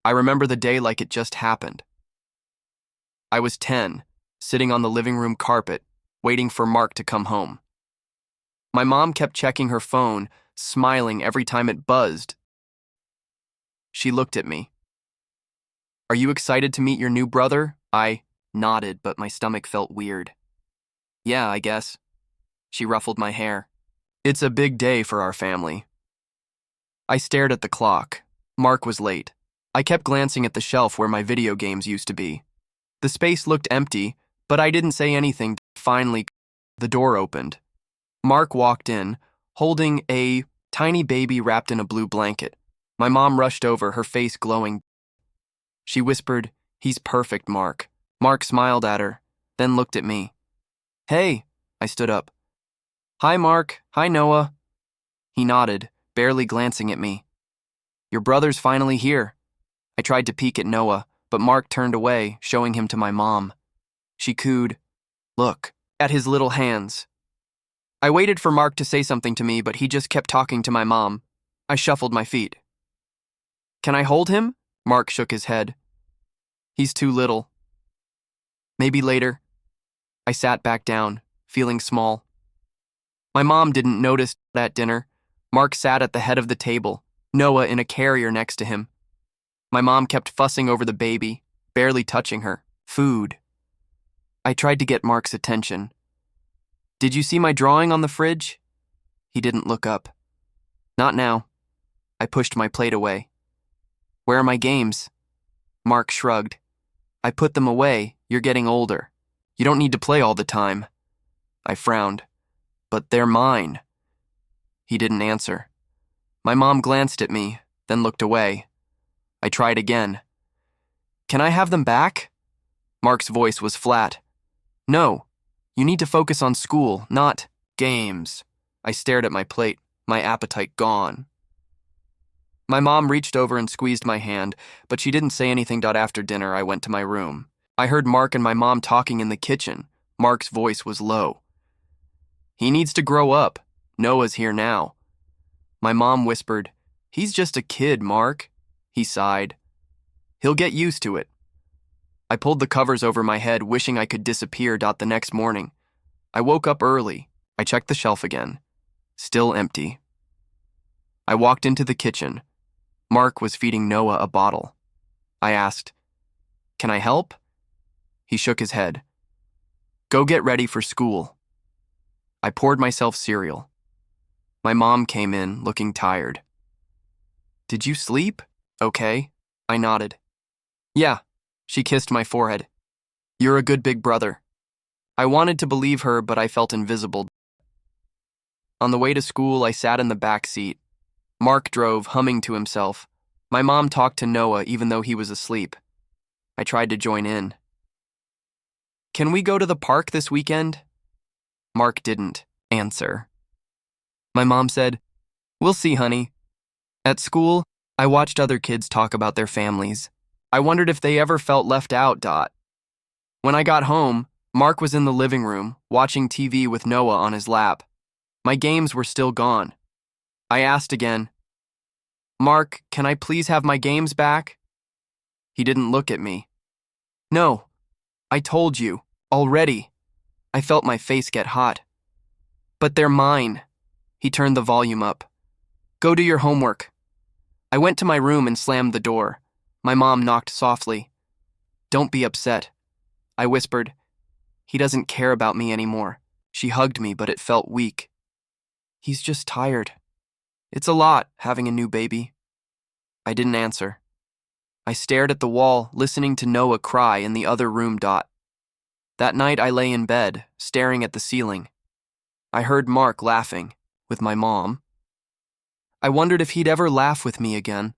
I remember the day like it just happened. I was 10, sitting on the living room carpet, waiting for Mark to come home. My mom kept checking her phone, smiling every time it buzzed. She looked at me. "Are you excited to meet your new brother?" I nodded, but my stomach felt weird. "Yeah, I guess." She ruffled my hair. "It's a big day for our family." I stared at the clock. Mark was late. I kept glancing at the shelf where my video games used to be. The space looked empty, but I didn't say anything. Finally, the door opened. Mark walked in, holding a tiny baby wrapped in a blue blanket. My mom rushed over, her face glowing. She whispered, "He's perfect, Mark." Mark smiled at her, then looked at me. "Hey," I stood up. "Hi, Mark. Hi, Noah." He nodded, barely glancing at me. "Your brother's finally here." I tried to peek at Noah, but Mark turned away, showing him to my mom. She cooed, "Look," at his little hands. I waited for Mark to say something to me, but he just kept talking to my mom. I shuffled my feet. "Can I hold him?" Mark shook his head. "He's too little." "Maybe later." I sat back down, feeling small. My mom didn't notice at dinner. Mark sat at the head of the table, Noah in a carrier next to him. My mom kept fussing over the baby, barely touching her. Food. I tried to get Mark's attention. "Did you see my drawing on the fridge?" He didn't look up. "Not now." I pushed my plate away. "Where are my games?" Mark shrugged. "I put them away. You're getting older. You don't need to play all the time." I frowned. "But they're mine." He didn't answer. My mom glanced at me, then looked away. I tried again. "Can I have them back?" Mark's voice was flat. "No, you need to focus on school, not games." I stared at my plate, my appetite gone. My mom reached over and squeezed my hand, but she didn't say anything. After dinner, I went to my room. I heard Mark and my mom talking in the kitchen. Mark's voice was low. "He needs to grow up. Noah's here now." My mom whispered, "He's just a kid, Mark." He sighed. "He'll get used to it." I pulled the covers over my head, wishing I could disappear. The next morning, I woke up early. I checked the shelf again. Still empty. I walked into the kitchen. Mark was feeding Noah a bottle. I asked, "Can I help?" He shook his head. "Go get ready for school." I poured myself cereal. My mom came in, looking tired. "Did you sleep? Okay." I nodded. "Yeah." She kissed my forehead. "You're a good big brother." I wanted to believe her, but I felt invisible. On the way to school, I sat in the back seat. Mark drove, humming to himself. My mom talked to Noah even though he was asleep. I tried to join in. "Can we go to the park this weekend?" Mark didn't answer. My mom said, "We'll see, honey." At school, I watched other kids talk about their families. I wondered if they ever felt left out. When I got home, Mark was in the living room, watching TV with Noah on his lap. My games were still gone. I asked again, "Mark, can I please have my games back?" He didn't look at me. "No, I told you, already." I felt my face get hot. "But they're mine." He turned the volume up. "Go do your homework." I went to my room and slammed the door. My mom knocked softly. "Don't be upset," I whispered. "He doesn't care about me anymore." She hugged me, but it felt weak. "He's just tired. It's a lot, having a new baby." I didn't answer. I stared at the wall, listening to Noah cry in the other room. That night I lay in bed, staring at the ceiling. I heard Mark laughing, with my mom. I wondered if he'd ever laugh with me again.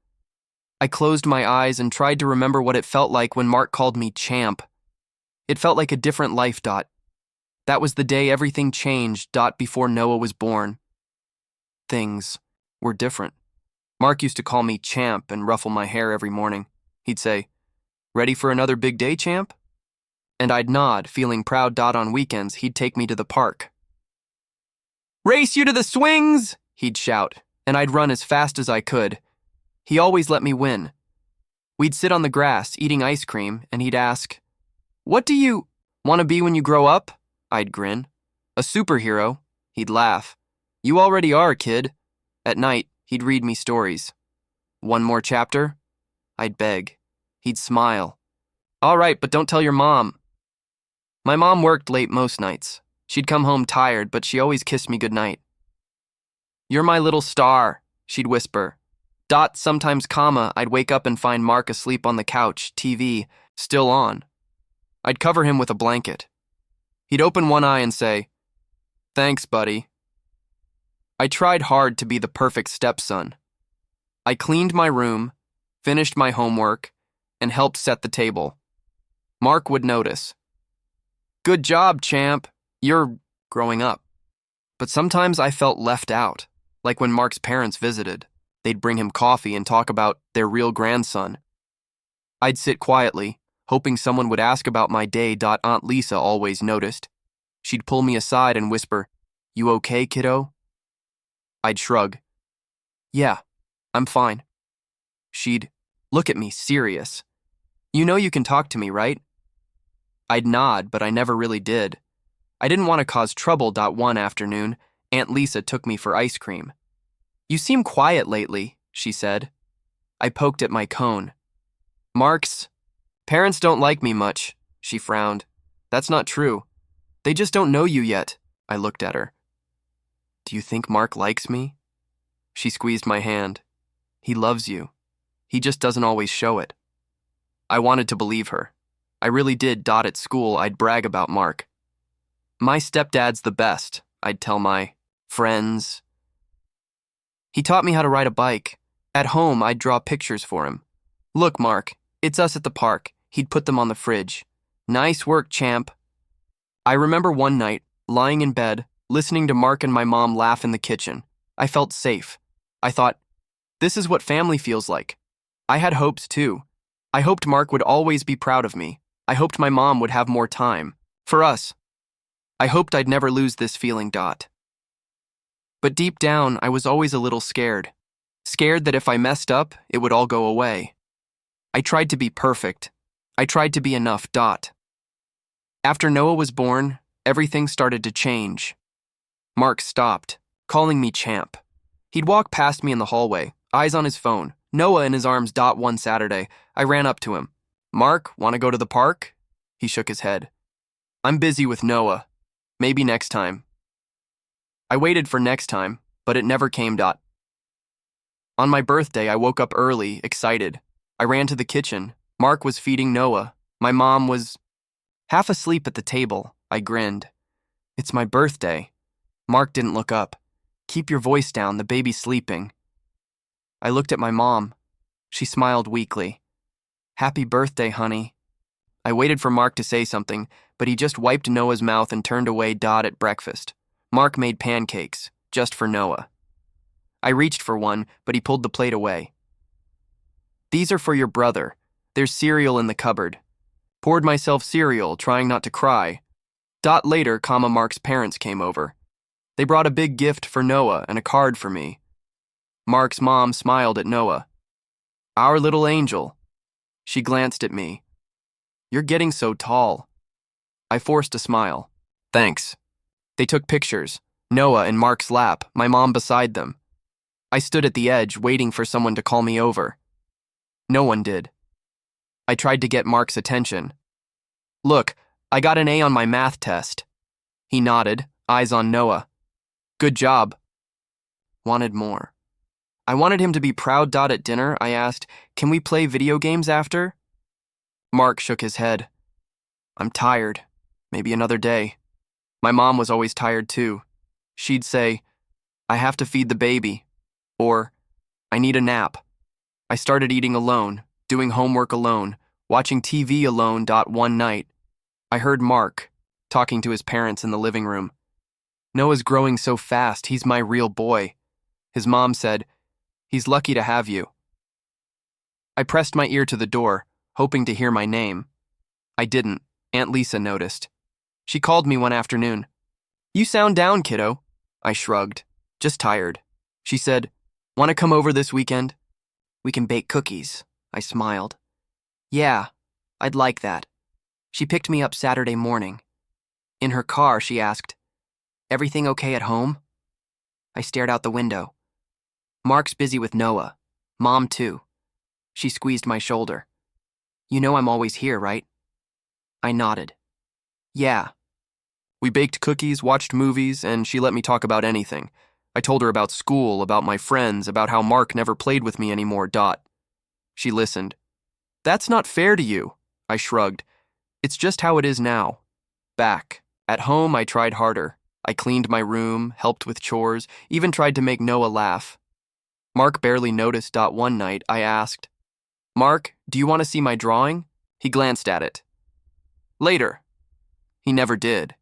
I closed my eyes and tried to remember what it felt like when Mark called me champ. It felt like a different life. That was the day everything changed. Before Noah was born. Things were different. Mark used to call me champ and ruffle my hair every morning. He'd say, "Ready for another big day, champ?" And I'd nod, feeling proud. On weekends, he'd take me to the park. "Race you to the swings!" he'd shout, and I'd run as fast as I could. He always let me win. We'd sit on the grass, eating ice cream, and he'd ask, "What do you want to be when you grow up?" I'd grin. "A superhero." He'd laugh. "You already are, kid." At night, he'd read me stories. "One more chapter?" I'd beg. He'd smile. "All right, but don't tell your mom." My mom worked late most nights. She'd come home tired, but she always kissed me goodnight. "You're my little star," she'd whisper. Sometimes, I'd wake up and find Mark asleep on the couch, TV still on. I'd cover him with a blanket. He'd open one eye and say, "Thanks, buddy." I tried hard to be the perfect stepson. I cleaned my room, finished my homework, and helped set the table. Mark would notice. "Good job, champ. You're growing up." But sometimes I felt left out, like when Mark's parents visited. They'd bring him coffee and talk about their real grandson. I'd sit quietly, hoping someone would ask about my day. Aunt Lisa always noticed. She'd pull me aside and whisper, "You okay, kiddo?" I'd shrug. "Yeah, I'm fine." She'd look at me serious. "You know you can talk to me, right?" I'd nod, but I never really did. I didn't want to cause trouble. One afternoon, Aunt Lisa took me for ice cream. "You seem quiet lately," she said. I poked at my cone. "Mark's parents don't like me much," she frowned. "That's not true. They just don't know you yet." I looked at her. "Do you think Mark likes me?" She squeezed my hand. "He loves you. He just doesn't always show it." I wanted to believe her. I really did. At school, I'd brag about Mark. "My stepdad's the best," I'd tell my friends. He taught me how to ride a bike. At home, I'd draw pictures for him. "Look, Mark, it's us at the park." He'd put them on the fridge. "Nice work, champ." I remember one night, lying in bed, listening to Mark and my mom laugh in the kitchen. I felt safe. I thought, this is what family feels like. I had hopes too. I hoped Mark would always be proud of me. I hoped my mom would have more time. For us. I hoped I'd never lose this feeling. But deep down, I was always a little scared. Scared that if I messed up, it would all go away. I tried to be perfect. I tried to be enough. After Noah was born, everything started to change. Mark stopped, calling me champ. He'd walk past me in the hallway, eyes on his phone, Noah in his arms. One Saturday, I ran up to him. "Mark, want to go to the park?" He shook his head. "I'm busy with Noah. Maybe next time." I waited for next time, but it never came. On my birthday, I woke up early, excited. I ran to the kitchen. Mark was feeding Noah. My mom was half asleep at the table. I grinned. "It's my birthday." Mark didn't look up. "Keep your voice down, the baby's sleeping." I looked at my mom. She smiled weakly. "Happy birthday, honey." I waited for Mark to say something, but he just wiped Noah's mouth and turned away. At breakfast, Mark made pancakes, just for Noah. I reached for one, but he pulled the plate away. "These are for your brother. There's cereal in the cupboard." Poured myself cereal, trying not to cry. Later, Mark's parents came over. They brought a big gift for Noah and a card for me. Mark's mom smiled at Noah. "Our little angel." She glanced at me. "You're getting so tall." I forced a smile. "Thanks." They took pictures, Noah in Mark's lap, my mom beside them. I stood at the edge, waiting for someone to call me over. No one did. I tried to get Mark's attention. "Look, I got an A on my math test." He nodded, eyes on Noah. "Good job." Wanted more. I wanted him to be proud. At dinner, I asked, "Can we play video games after?" Mark shook his head. "I'm tired. Maybe another day." My mom was always tired too. She'd say, "I have to feed the baby," or "I need a nap." I started eating alone, doing homework alone, watching TV alone. One night, I heard Mark talking to his parents in the living room. "Noah's growing so fast, he's my real boy." His mom said, "He's lucky to have you." I pressed my ear to the door, hoping to hear my name. I didn't. Aunt Lisa noticed. She called me one afternoon. "You sound down, kiddo." I shrugged. "Just tired." She said, "Want to come over this weekend?" "We can bake cookies." I smiled. Yeah, I'd like that. She picked me up Saturday morning. In her car, she asked, "Everything okay at home?" I stared out the window. Mark's busy with Noah. Mom, too. She squeezed my shoulder. "You know I'm always here, right?" I nodded. "Yeah." We baked cookies, watched movies, and she let me talk about anything. I told her about school, about my friends, about how Mark never played with me anymore. She listened. "That's not fair to you," I shrugged. "It's just how it is now." Back. At home, I tried harder. I cleaned my room, helped with chores, even tried to make Noah laugh. Mark barely noticed. One night, I asked, "Mark, do you want to see my drawing?" He glanced at it. "Later." He never did.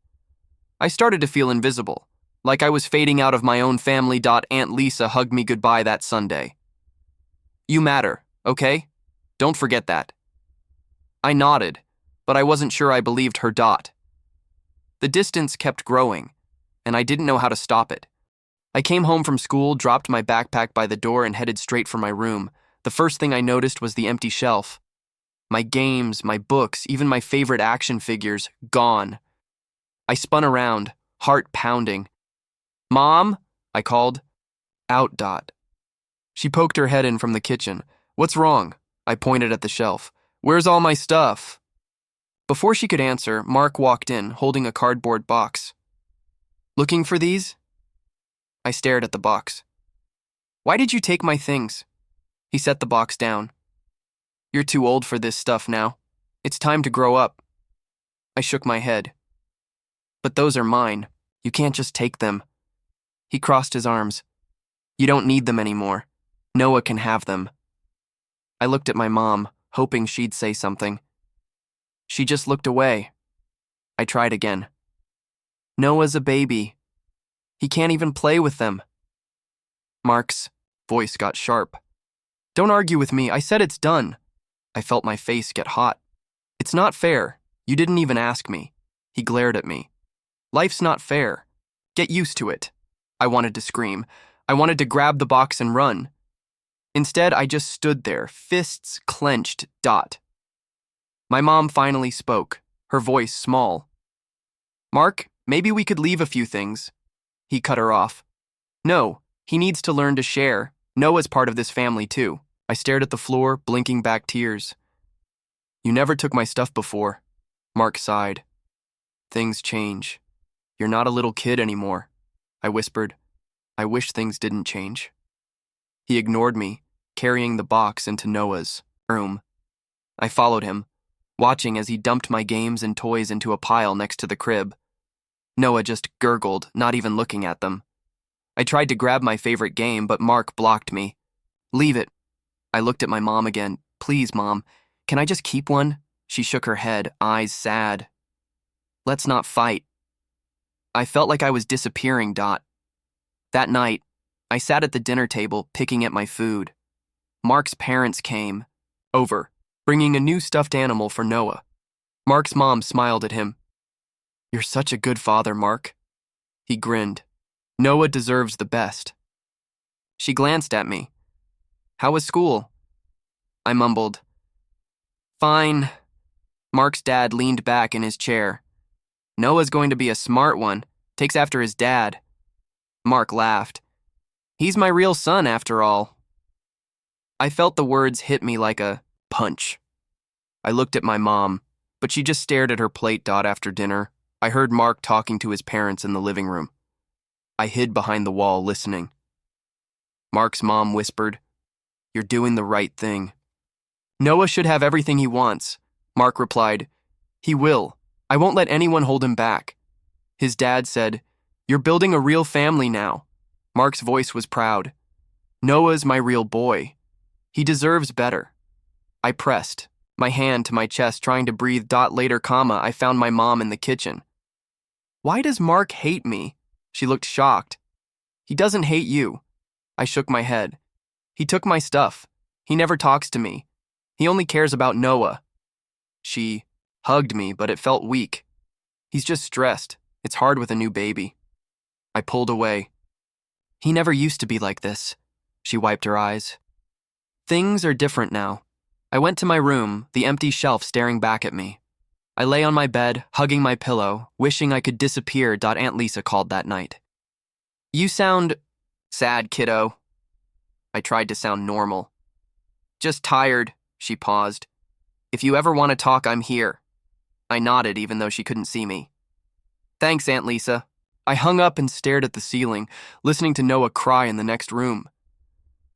I started to feel invisible, like I was fading out of my own family. Aunt Lisa hugged me goodbye that Sunday. "You matter, okay? Don't forget that." I nodded, but I wasn't sure I believed her. The distance kept growing, and I didn't know how to stop it. I came home from school, dropped my backpack by the door, and headed straight for my room. The first thing I noticed was the empty shelf. My games, my books, even my favorite action figures, gone. I spun around, heart pounding. "Mom?" I called. Out. She poked her head in from the kitchen. "What's wrong?" I pointed at the shelf. "Where's all my stuff?" Before she could answer, Mark walked in, holding a cardboard box. "Looking for these?" I stared at the box. "Why did you take my things?" He set the box down. "You're too old for this stuff now. It's time to grow up." I shook my head. "But those are mine. You can't just take them." He crossed his arms. "You don't need them anymore. Noah can have them." I looked at my mom, hoping she'd say something. She just looked away. I tried again. "Noah's a baby. He can't even play with them." Mark's voice got sharp. "Don't argue with me. I said it's done." I felt my face get hot. "It's not fair. You didn't even ask me." He glared at me. "Life's not fair. Get used to it." I wanted to scream. I wanted to grab the box and run. Instead, I just stood there, fists clenched. My mom finally spoke, her voice small. "Mark, maybe we could leave a few things." He cut her off. "No, he needs to learn to share. Noah's part of this family, too." I stared at the floor, blinking back tears. "You never took my stuff before." Mark sighed. "Things change. You're not a little kid anymore." I whispered. "I wish things didn't change." He ignored me, carrying the box into Noah's room. I followed him, watching as he dumped my games and toys into a pile next to the crib. Noah just gurgled, not even looking at them. I tried to grab my favorite game, but Mark blocked me. "Leave it." I looked at my mom again. "Please, Mom, can I just keep one?" She shook her head, eyes sad. "Let's not fight." I felt like I was disappearing. That night, I sat at the dinner table, picking at my food. Mark's parents came over, bringing a new stuffed animal for Noah. Mark's mom smiled at him. "You're such a good father, Mark." He grinned. "Noah deserves the best." She glanced at me. "How was school?" I mumbled. "Fine." Mark's dad leaned back in his chair. "Noah's going to be a smart one. Takes after his dad." Mark laughed. "He's my real son, after all." I felt the words hit me like a punch. I looked at my mom, but she just stared at her plate. After dinner, I heard Mark talking to his parents in the living room. I hid behind the wall, listening. Mark's mom whispered, "You're doing the right thing." "Noah should have everything he wants," Mark replied. "He will. I won't let anyone hold him back." His dad said, "You're building a real family now." Mark's voice was proud. "Noah's my real boy. He deserves better." I pressed, my hand to my chest, trying to breathe. Later, I found my mom in the kitchen. "Why does Mark hate me?" She looked shocked. "He doesn't hate you." I shook my head. "He took my stuff. He never talks to me. He only cares about Noah." She hugged me, but it felt weak. "He's just stressed. It's hard with a new baby." I pulled away. "He never used to be like this." She wiped her eyes. "Things are different now." I went to my room, the empty shelf staring back at me. I lay on my bed, hugging my pillow, wishing I could disappear. Aunt Lisa called that night. You sound sad, kiddo. I tried to sound normal. Just tired, she paused. If you ever want to talk, I'm here. I nodded even though she couldn't see me. Thanks, Aunt Lisa. I hung up and stared at the ceiling, listening to Noah cry in the next room.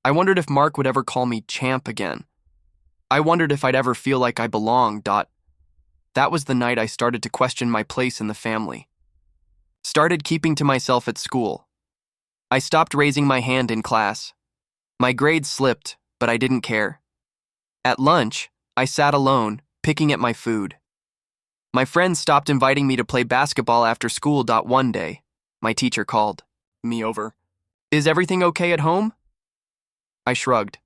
I wondered if Mark would ever call me champ again. I wondered if I'd ever feel like I belonged. That was the night I started to question my place in the family. Started keeping to myself at school. I stopped raising my hand in class. My grades slipped, but I didn't care. At lunch, I sat alone, picking at my food. My friends stopped inviting me to play basketball after school. One day, my teacher called me over. Is everything okay at home? I shrugged.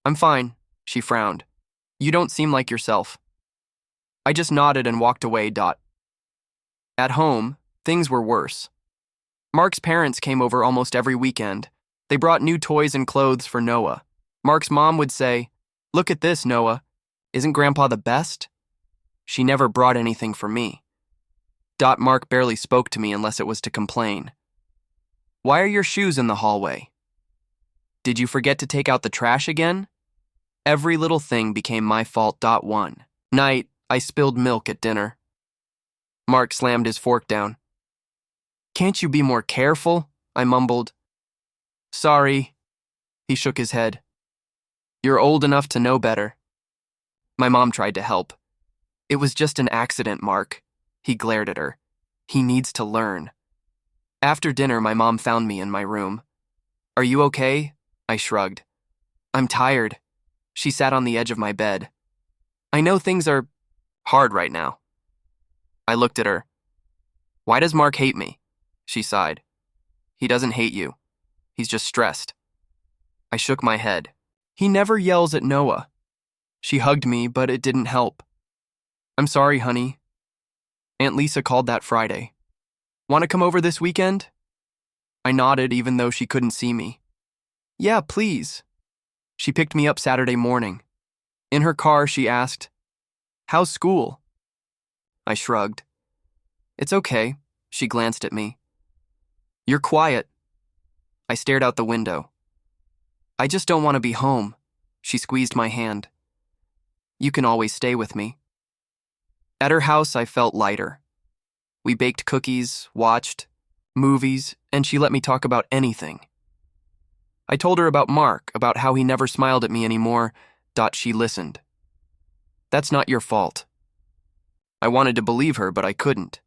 I'm fine, she frowned. You don't seem like yourself. I just nodded and walked away. At home, things were worse. Mark's parents came over almost every weekend. They brought new toys and clothes for Noah. Mark's mom would say, "Look at this, Noah. Isn't Grandpa the best?" She never brought anything for me. Mark barely spoke to me unless it was to complain. Why are your shoes in the hallway? Did you forget to take out the trash again? Every little thing became my fault. One night, I spilled milk at dinner. Mark slammed his fork down. Can't you be more careful? I mumbled. Sorry. He shook his head. You're old enough to know better. My mom tried to help. It was just an accident, Mark. He glared at her. He needs to learn. After dinner, my mom found me in my room. Are you okay? I shrugged. I'm tired. She sat on the edge of my bed. I know things are hard right now. I looked at her. Why does Mark hate me? She sighed. He doesn't hate you. He's just stressed. I shook my head. He never yells at Noah. She hugged me, but it didn't help. I'm sorry, honey. Aunt Lisa called that Friday. Want to come over this weekend? I nodded even though she couldn't see me. Yeah, please. She picked me up Saturday morning. In her car, she asked, How's school? I shrugged. It's okay. She glanced at me. You're quiet. I stared out the window. I just don't want to be home. She squeezed my hand. You can always stay with me. At her house, I felt lighter. We baked cookies, watched movies, and she let me talk about anything. I told her about Mark, about how he never smiled at me anymore. She listened. That's not your fault. I wanted to believe her, but I couldn't.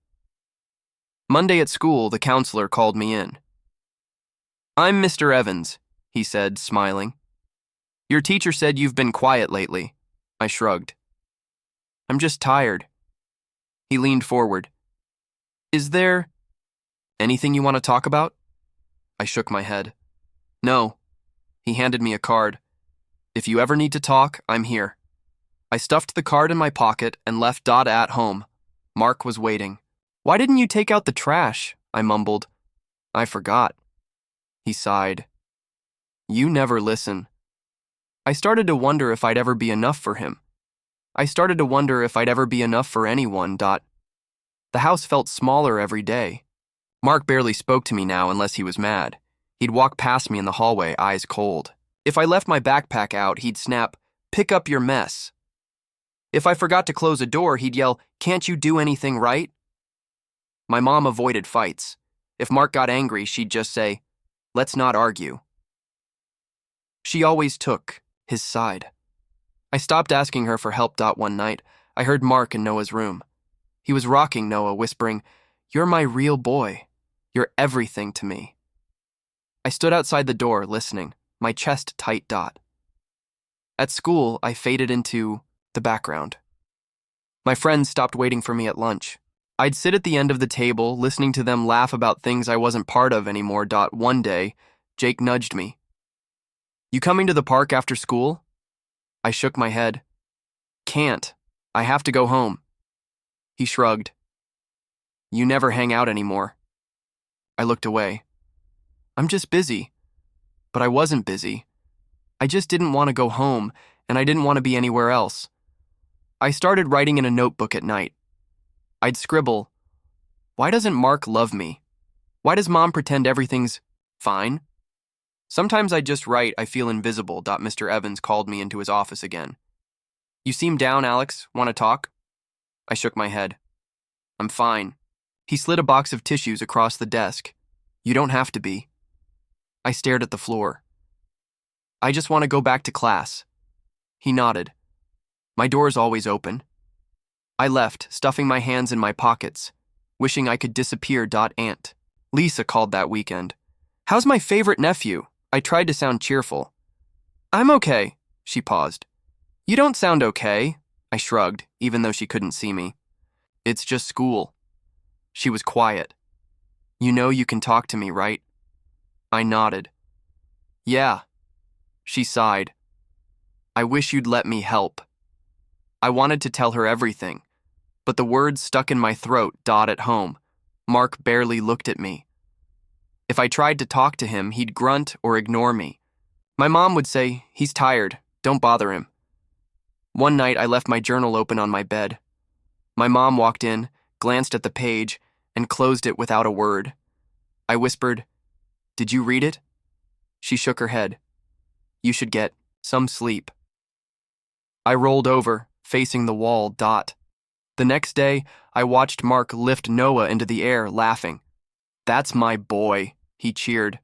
Monday at school, the counselor called me in. I'm Mr. Evans, he said, smiling. Your teacher said you've been quiet lately. I shrugged. I'm just tired. He leaned forward. Is there anything you want to talk about? I shook my head. No. He handed me a card. If you ever need to talk, I'm here. I stuffed the card in my pocket and left at home. Mark was waiting. Why didn't you take out the trash? I mumbled. I forgot. He sighed. You never listen. I started to wonder if I'd ever be enough for him. I started to wonder if I'd ever be enough for anyone. The house felt smaller every day. Mark barely spoke to me now unless he was mad. He'd walk past me in the hallway, eyes cold. If I left my backpack out, he'd snap, Pick up your mess. If I forgot to close a door, he'd yell, Can't you do anything right? My mom avoided fights. If Mark got angry, she'd just say, Let's not argue. She always took his side. I stopped asking her for help. One night, I heard Mark in Noah's room. He was rocking Noah, whispering, You're my real boy. You're everything to me. I stood outside the door, listening, my chest tight. At school, I faded into the background. My friends stopped waiting for me at lunch. I'd sit at the end of the table, listening to them laugh about things I wasn't part of anymore. One day, Jake nudged me. You coming to the park after school? I shook my head. Can't. I have to go home. He shrugged. You never hang out anymore. I looked away. I'm just busy. But I wasn't busy. I just didn't want to go home, and I didn't want to be anywhere else. I started writing in a notebook at night. I'd scribble, "Why doesn't Mark love me? Why does Mom pretend everything's fine?" Sometimes I'd just write, "I feel invisible." Mr. Evans called me into his office again. "You seem down, Alex. Want to talk?" I shook my head. "I'm fine." He slid a box of tissues across the desk. "You don't have to be." I stared at the floor. "I just want to go back to class." He nodded. "My door's always open." I left, stuffing my hands in my pockets, wishing I could disappear. Aunt Lisa called that weekend. "How's my favorite nephew?" I tried to sound cheerful. "I'm okay." She paused. "You don't sound okay." I shrugged, even though she couldn't see me. "It's just school." She was quiet. "You know you can talk to me, right?" I nodded. "Yeah." She sighed. "I wish you'd let me help." I wanted to tell her everything, but the words stuck in my throat. At home, Mark barely looked at me. If I tried to talk to him, he'd grunt or ignore me. My mom would say, "He's tired, don't bother him." One night, I left my journal open on my bed. My mom walked in, glanced at the page, and closed it without a word. I whispered, "Did you read it?" She shook her head. "You should get some sleep." I rolled over, facing the wall. The next day, I watched Mark lift Noah into the air, laughing. "That's my boy," he cheered.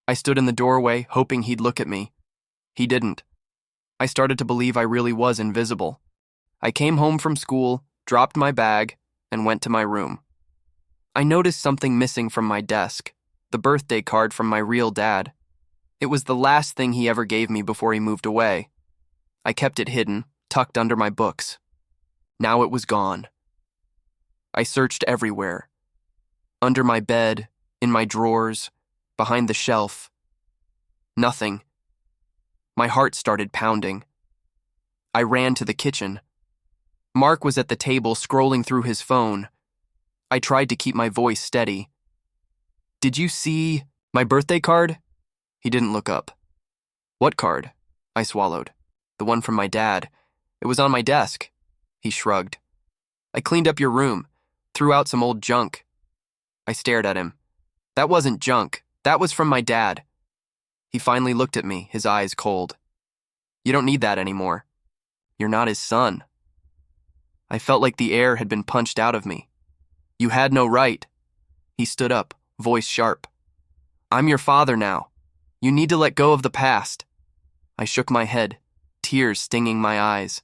I stood in the doorway, hoping he'd look at me. He didn't. I started to believe I really was invisible. I came home from school, dropped my bag, and went to my room. I noticed something missing from my desk, the birthday card from my real dad. It was the last thing he ever gave me before he moved away. I kept it hidden, tucked under my books. Now it was gone. I searched everywhere. Under my bed, in my drawers, behind the shelf. Nothing. My heart started pounding. I ran to the kitchen. Mark was at the table scrolling through his phone. I tried to keep my voice steady. "Did you see my birthday card?" He didn't look up. "What card?" I swallowed. "The one from my dad. It was on my desk." He shrugged. "I cleaned up your room, threw out some old junk." I stared at him. "That wasn't junk. That was from my dad." He finally looked at me, his eyes cold. "You don't need that anymore. You're not his son." I felt like the air had been punched out of me. "You had no right." He stood up, voice sharp. "I'm your father now. You need to let go of the past." I shook my head, tears stinging my eyes.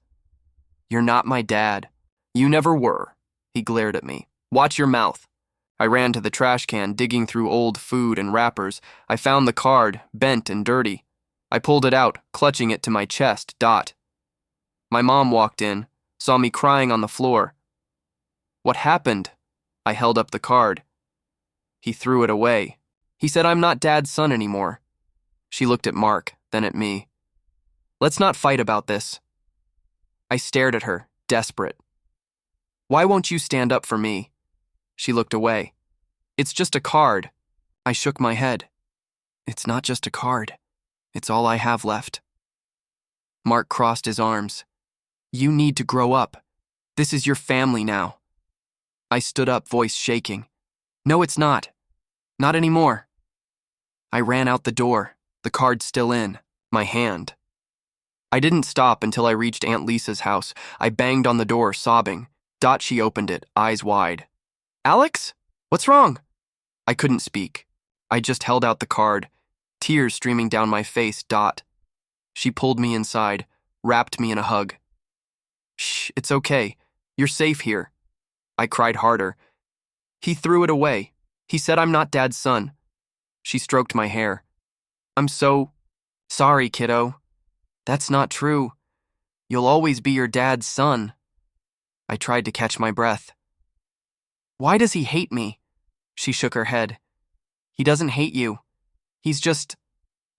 "You're not my dad. You never were." He glared at me. "Watch your mouth." I ran to the trash can, digging through old food and wrappers. I found the card, bent and dirty. I pulled it out, clutching it to my chest. My mom walked in, saw me crying on the floor. "What happened?" I held up the card. He threw it away. He said, "I'm not Dad's son anymore." She looked at Mark, then at me. "Let's not fight about this." I stared at her, desperate. "Why won't you stand up for me?" She looked away. "It's just a card." I shook my head. "It's not just a card. It's all I have left." Mark crossed his arms. "You need to grow up. This is your family now." I stood up, voice shaking. "No, it's not. Not anymore." I ran out the door, the card still in my hand. I didn't stop until I reached Aunt Lisa's house. I banged on the door, sobbing. She opened it, eyes wide. "Alex? What's wrong?" I couldn't speak. I just held out the card, tears streaming down my face. She pulled me inside, wrapped me in a hug. "Shh, it's okay. You're safe here." I cried harder. "He threw it away. He said I'm not Dad's son." She stroked my hair. "I'm so sorry, kiddo. That's not true. You'll always be your dad's son." I tried to catch my breath. "Why does he hate me?" She shook her head. "He doesn't hate you. He's just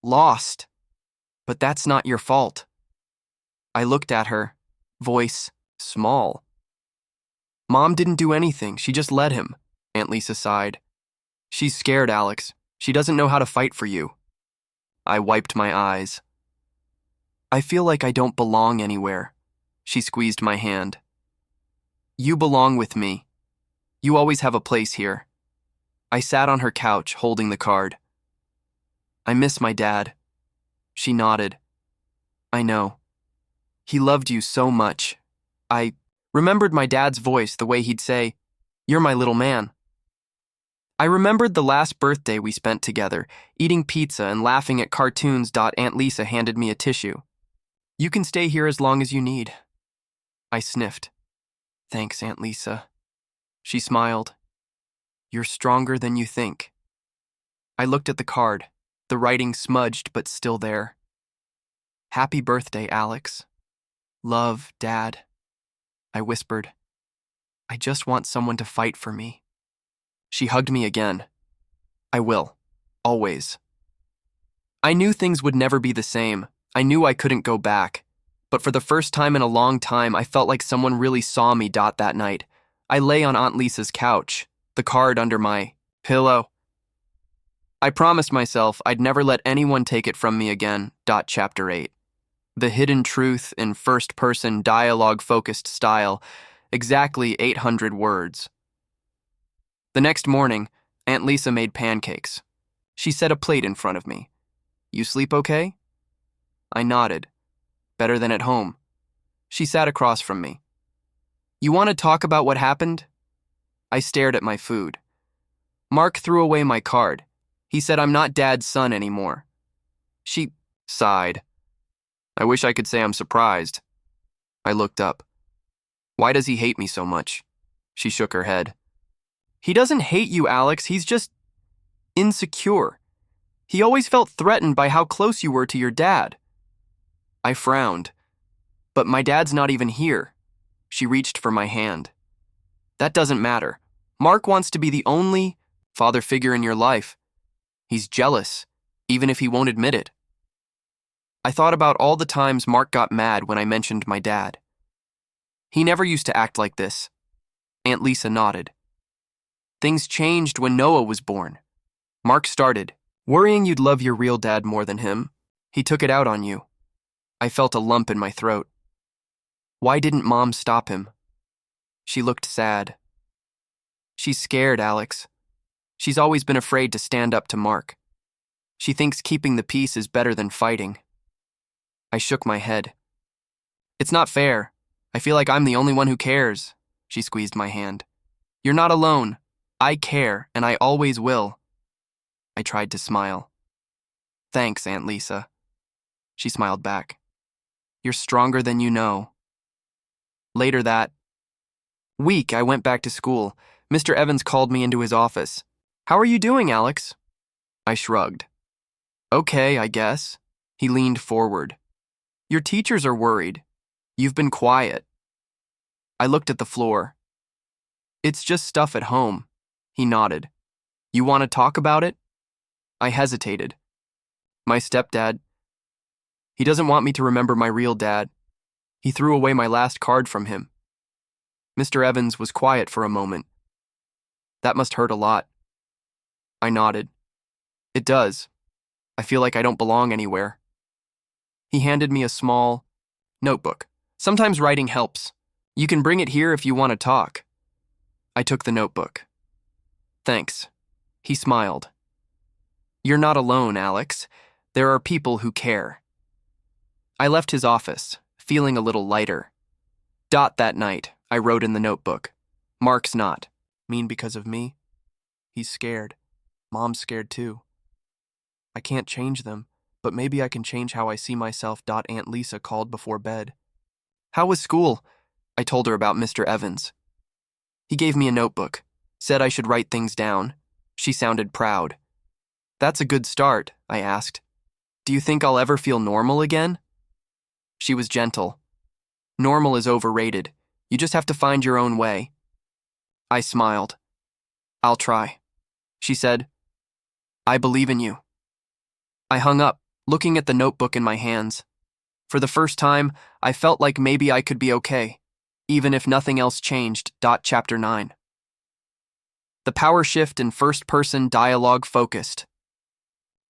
lost. But that's not your fault." I looked at her, voice small. "Mom didn't do anything. She just let him." Aunt Lisa sighed. "She's scared, Alex. She doesn't know how to fight for you." I wiped my eyes. I feel like I don't belong anywhere. She squeezed my hand. You belong with me. You always have a place here. I sat on her couch, holding the card. I miss my dad. She nodded. I know. He loved you so much. I remembered my dad's voice, the way he'd say, "You're my little man." I remembered the last birthday we spent together, eating pizza and laughing at cartoons. Aunt Lisa handed me a tissue. You can stay here as long as you need. I sniffed. Thanks, Aunt Lisa. She smiled. You're stronger than you think. I looked at the card, the writing smudged but still there. Happy birthday, Alex. Love, Dad. I whispered. I just want someone to fight for me. She hugged me again. I will. Always. I knew things would never be the same. I knew I couldn't go back. But for the first time in a long time, I felt like someone really saw me. That night, I lay on Aunt Lisa's couch, the card under my pillow. I promised myself I'd never let anyone take it from me again. Chapter 8. The hidden truth in first-person dialogue-focused style, exactly 800 words. The next morning, Aunt Lisa made pancakes. She set a plate in front of me. You sleep okay? I nodded. Better than at home. She sat across from me. You want to talk about what happened? I stared at my food. Mark threw away my card. He said I'm not Dad's son anymore. She sighed. I wish I could say I'm surprised. I looked up. Why does he hate me so much? She shook her head. He doesn't hate you, Alex. He's just insecure. He always felt threatened by how close you were to your dad. I frowned. But my dad's not even here. She reached for my hand. That doesn't matter. Mark wants to be the only father figure in your life. He's jealous, even if he won't admit it. I thought about all the times Mark got mad when I mentioned my dad. He never used to act like this. Aunt Lisa nodded. Things changed when Noah was born. Mark started, worrying you'd love your real dad more than him. He took it out on you. I felt a lump in my throat. Why didn't Mom stop him? She looked sad. She's scared, Alex. She's always been afraid to stand up to Mark. She thinks keeping the peace is better than fighting. I shook my head. It's not fair. I feel like I'm the only one who cares. She squeezed my hand. You're not alone. I care, and I always will. I tried to smile. Thanks, Aunt Lisa. She smiled back. You're stronger than you know. Later that week, I went back to school. Mr. Evans called me into his office. How are you doing, Alex? I shrugged. Okay, I guess. He leaned forward. Your teachers are worried. You've been quiet. I looked at the floor. It's just stuff at home. He nodded. You want to talk about it? I hesitated. My stepdad. He doesn't want me to remember my real dad. He threw away my last card from him. Mr. Evans was quiet for a moment. That must hurt a lot. I nodded. It does. I feel like I don't belong anywhere. He handed me a small notebook. Sometimes writing helps. You can bring it here if you want to talk. I took the notebook. Thanks. He smiled. You're not alone, Alex. There are people who care. I left his office, feeling a little lighter. That night, I wrote in the notebook. Mark's not. Mean because of me? He's scared. Mom's scared too. I can't change them, but maybe I can change how I see myself. Aunt Lisa called before bed. How was school? I told her about Mr. Evans. He gave me a notebook, said I should write things down. She sounded proud. That's a good start, I asked. Do you think I'll ever feel normal again? She was gentle. Normal is overrated. You just have to find your own way. I smiled. I'll try. She said, I believe in you. I hung up, looking at the notebook in my hands. For the first time, I felt like maybe I could be okay, even if nothing else changed. Chapter 9. The power shift in first-person dialogue focused.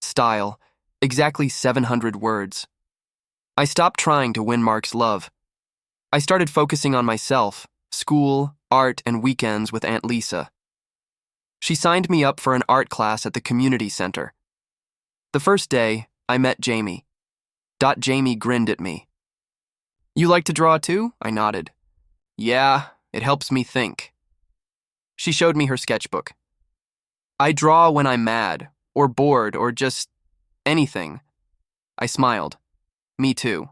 Style, exactly 700 words. I stopped trying to win Mark's love. I started focusing on myself, school, art, and weekends with Aunt Lisa. She signed me up for an art class at the community center. The first day, I met Jamie. Jamie grinned at me. "You like to draw too?" I nodded. "Yeah, it helps me think." She showed me her sketchbook. "I draw when I'm mad, or bored, or just anything." I smiled. "Me too."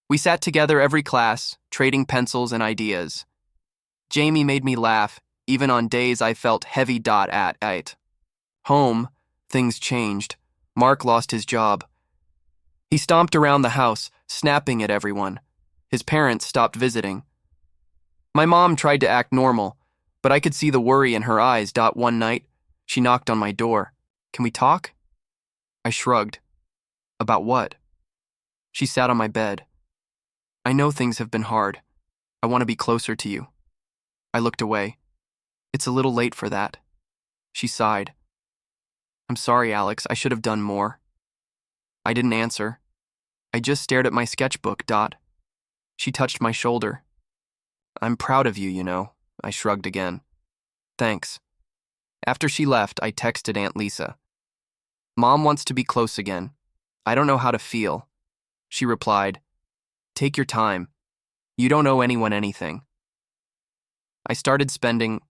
We sat together every class, trading pencils and ideas. Jamie made me laugh, even on days I felt heavy. At it. Home, things changed. Mark lost his job. He stomped around the house, snapping at everyone. His parents stopped visiting. My mom tried to act normal, but I could see the worry in her eyes. One night, she knocked on my door. "Can we talk?" I shrugged. "About what?" She sat on my bed. "I know things have been hard. I want to be closer to you." I looked away. "It's a little late for that." She sighed. "I'm sorry, Alex. I should have done more." I didn't answer. I just stared at my sketchbook. She touched my shoulder. "I'm proud of you, you know." I shrugged again. "Thanks." After she left, I texted Aunt Lisa. "Mom wants to be close again. I don't know how to feel." She replied, "Take your time. You don't owe anyone anything." I started spending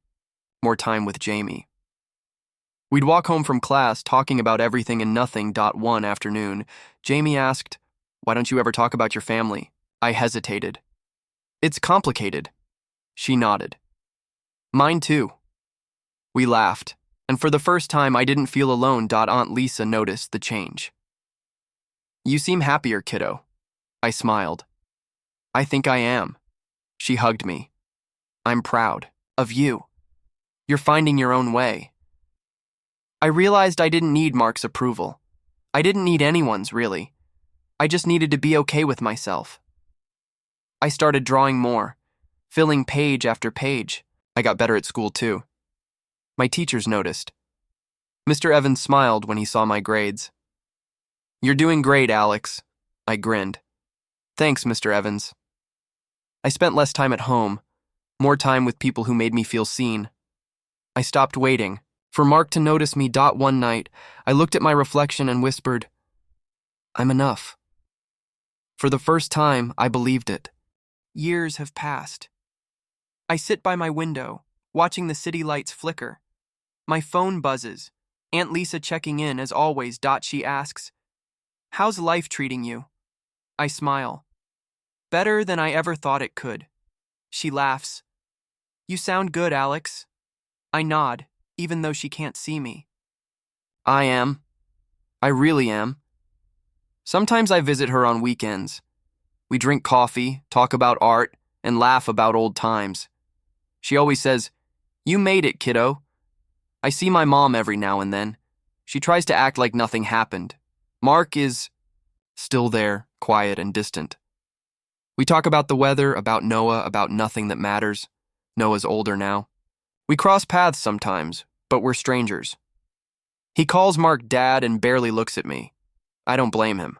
more time with Jamie. We'd walk home from class talking about everything and nothing. One afternoon, Jamie asked, "Why don't you ever talk about your family?" I hesitated. "It's complicated." She nodded. "Mine too." We laughed, and for the first time I didn't feel alone. Aunt Lisa noticed the change. "You seem happier, kiddo." I smiled. "I think I am." She hugged me. "I'm proud of you. You're finding your own way." I realized I didn't need Mark's approval. I didn't need anyone's, really. I just needed to be okay with myself. I started drawing more, filling page after page. I got better at school, too. My teachers noticed. Mr. Evans smiled when he saw my grades. "You're doing great, Alex." I grinned. "Thanks, Mr. Evans." I spent less time at home, more time with people who made me feel seen. I stopped waiting for Mark to notice me. One night, I looked at my reflection and whispered, "I'm enough." For the first time, I believed it. Years have passed. I sit by my window, watching the city lights flicker. My phone buzzes, Aunt Lisa checking in as always. She asks, "How's life treating you?" I smile. "Better than I ever thought it could." She laughs. "You sound good, Alex." I nod, even though she can't see me. I am. I really am. Sometimes I visit her on weekends. We drink coffee, talk about art, and laugh about old times. She always says, "You made it, kiddo." I see my mom every now and then. She tries to act like nothing happened. Mark is still there, quiet and distant. We talk about the weather, about Noah, about nothing that matters. Noah's older now. We cross paths sometimes, but we're strangers. He calls Mark Dad and barely looks at me. I don't blame him.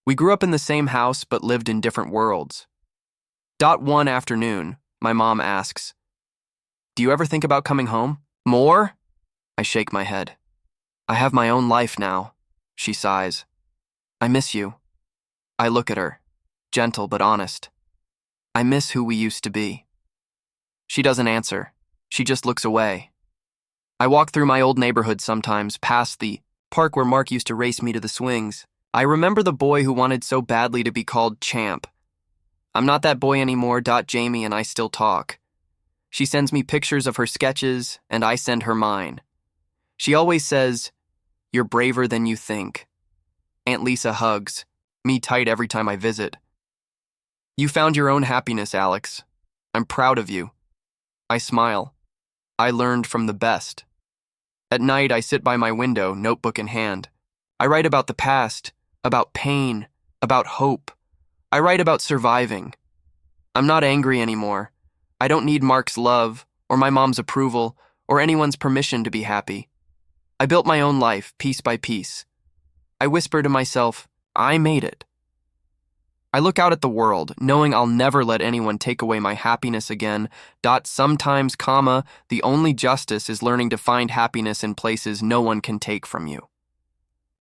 We grew up in the same house but lived in different worlds. One afternoon, my mom asks, "Do you ever think about coming home? More?" I shake my head. "I have my own life now." She sighs. "I miss you." I look at her, gentle but honest. "I miss who we used to be." She doesn't answer. She just looks away. I walk through my old neighborhood sometimes, past the park where Mark used to race me to the swings. I remember the boy who wanted so badly to be called Champ. I'm not that boy anymore. Jamie and I still talk. She sends me pictures of her sketches, and I send her mine. She always says, "You're braver than you think." Aunt Lisa hugs me tight every time I visit. "You found your own happiness, Alex. I'm proud of you." I smile. I learned from the best. At night, I sit by my window, notebook in hand. I write about the past, about pain, about hope. I write about surviving. I'm not angry anymore. I don't need Mark's love, or my mom's approval, or anyone's permission to be happy. I built my own life, piece by piece. I whisper to myself, "I made it." I look out at the world, knowing I'll never let anyone take away my happiness again. Sometimes, the only justice is learning to find happiness in places no one can take from you.